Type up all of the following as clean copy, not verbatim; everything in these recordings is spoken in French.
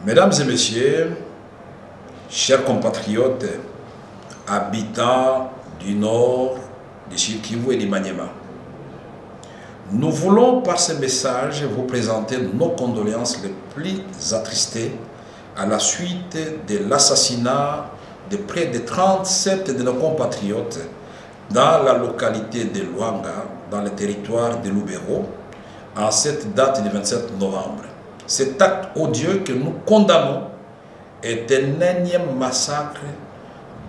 Mesdames et messieurs, chers compatriotes, habitants du nord, du Sud Kivu et du Maniema, nous voulons par ce message vous présenter nos condoléances les plus attristées à la suite de l'assassinat de près de 37 de nos compatriotes dans la localité de Luanga, dans le territoire de Lubero, en cette date du 27 novembre. Cet acte odieux que nous condamnons est un énième massacre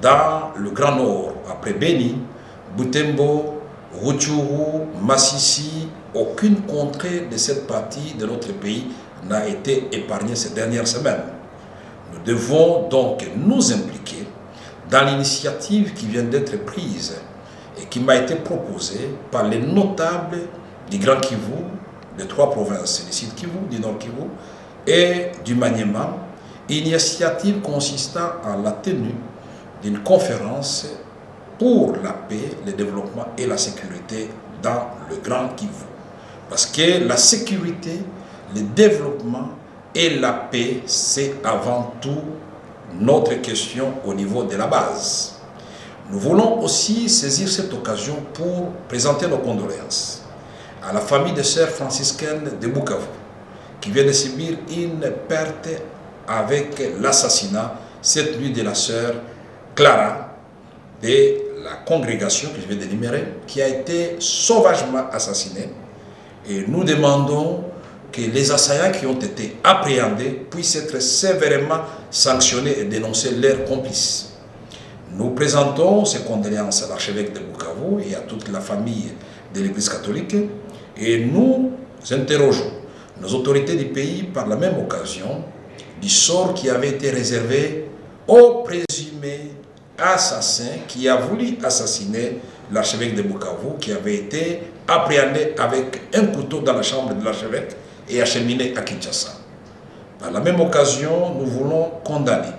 dans le Grand Nord, après Beni, Butembo, Rutshuru, Masisi. Aucune contrée de cette partie de notre pays n'a été épargnée ces dernières semaines. Nous devons donc nous impliquer dans l'initiative qui vient d'être prise et qui m'a été proposée par les notables du Grand Kivu, des trois provinces, du Sud Kivu, du Nord Kivu et du Maniema, initiative consistant à la tenue d'une conférence pour la paix, le développement et la sécurité dans le Grand Kivu. Parce que la sécurité, le développement et la paix, c'est avant tout notre question au niveau de la base. Nous voulons aussi saisir cette occasion pour présenter nos condoléances à la famille des sœurs franciscaines de Bukavu, qui vient de subir une perte avec l'assassinat cette nuit de la sœur Clara, de la congrégation que je viens d'énumérer, qui a été sauvagement assassinée. Et nous demandons que les assaillants qui ont été appréhendés puissent être sévèrement sanctionnés et dénoncer leurs complices. Nous présentons ces condoléances à l'archevêque de Bukavu et à toute la famille de l'Église catholique et nous interrogeons nos autorités du pays par la même occasion du sort qui avait été réservé au présumé assassin qui a voulu assassiner l'archevêque de Bukavu, qui avait été appréhendé avec un couteau dans la chambre de l'archevêque et acheminé à Kinshasa. Par la même occasion, nous voulons condamner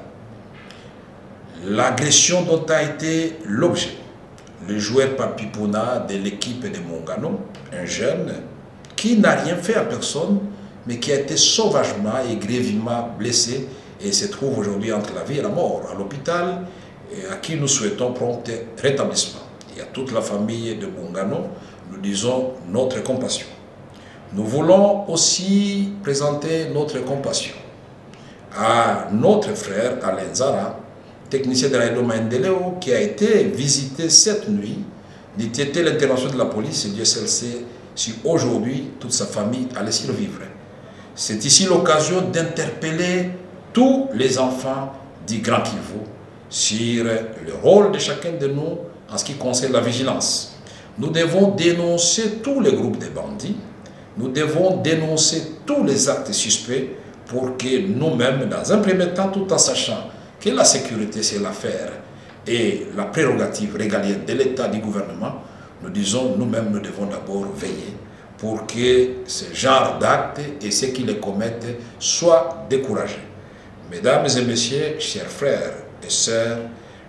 l'agression dont a été l'objet le joueur Papipona de l'équipe de Mongano, un jeune qui n'a rien fait à personne, mais qui a été sauvagement et grièvement blessé et se trouve aujourd'hui entre la vie et la mort à l'hôpital, et à qui nous souhaitons prompt rétablissement. Et à toute la famille de Mongano, nous disons notre compassion. Nous voulons aussi présenter notre compassion à notre frère Alain Zara, technicien de l'aéro Maendeleo, qui a été visité cette nuit, d'été l'intervention de la police, et Dieu seul sait si aujourd'hui toute sa famille allait survivre. C'est ici l'occasion d'interpeller tous les enfants du Grand Kivu sur le rôle de chacun de nous en ce qui concerne la vigilance. Nous devons dénoncer tous les groupes de bandits, nous devons dénoncer tous les actes suspects pour que nous-mêmes, dans un premier temps, tout en sachant que la sécurité, c'est l'affaire et la prérogative régalienne de l'État, du gouvernement, nous disons nous-mêmes, nous devons d'abord veiller pour que ce genre d'actes et ceux qui les commettent soient découragés. Mesdames et messieurs, chers frères et sœurs,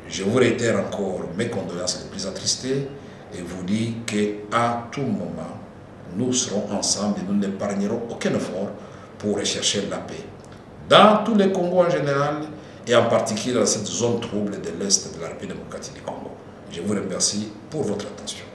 je vous réitère encore mes condoléances les plus attristées et vous dis qu'à tout moment, nous serons ensemble et nous n'épargnerons aucun effort pour rechercher la paix. Dans tous les Congos en général, et en particulier dans cette zone trouble de l'Est de la République démocratique du Congo. Je vous remercie pour votre attention.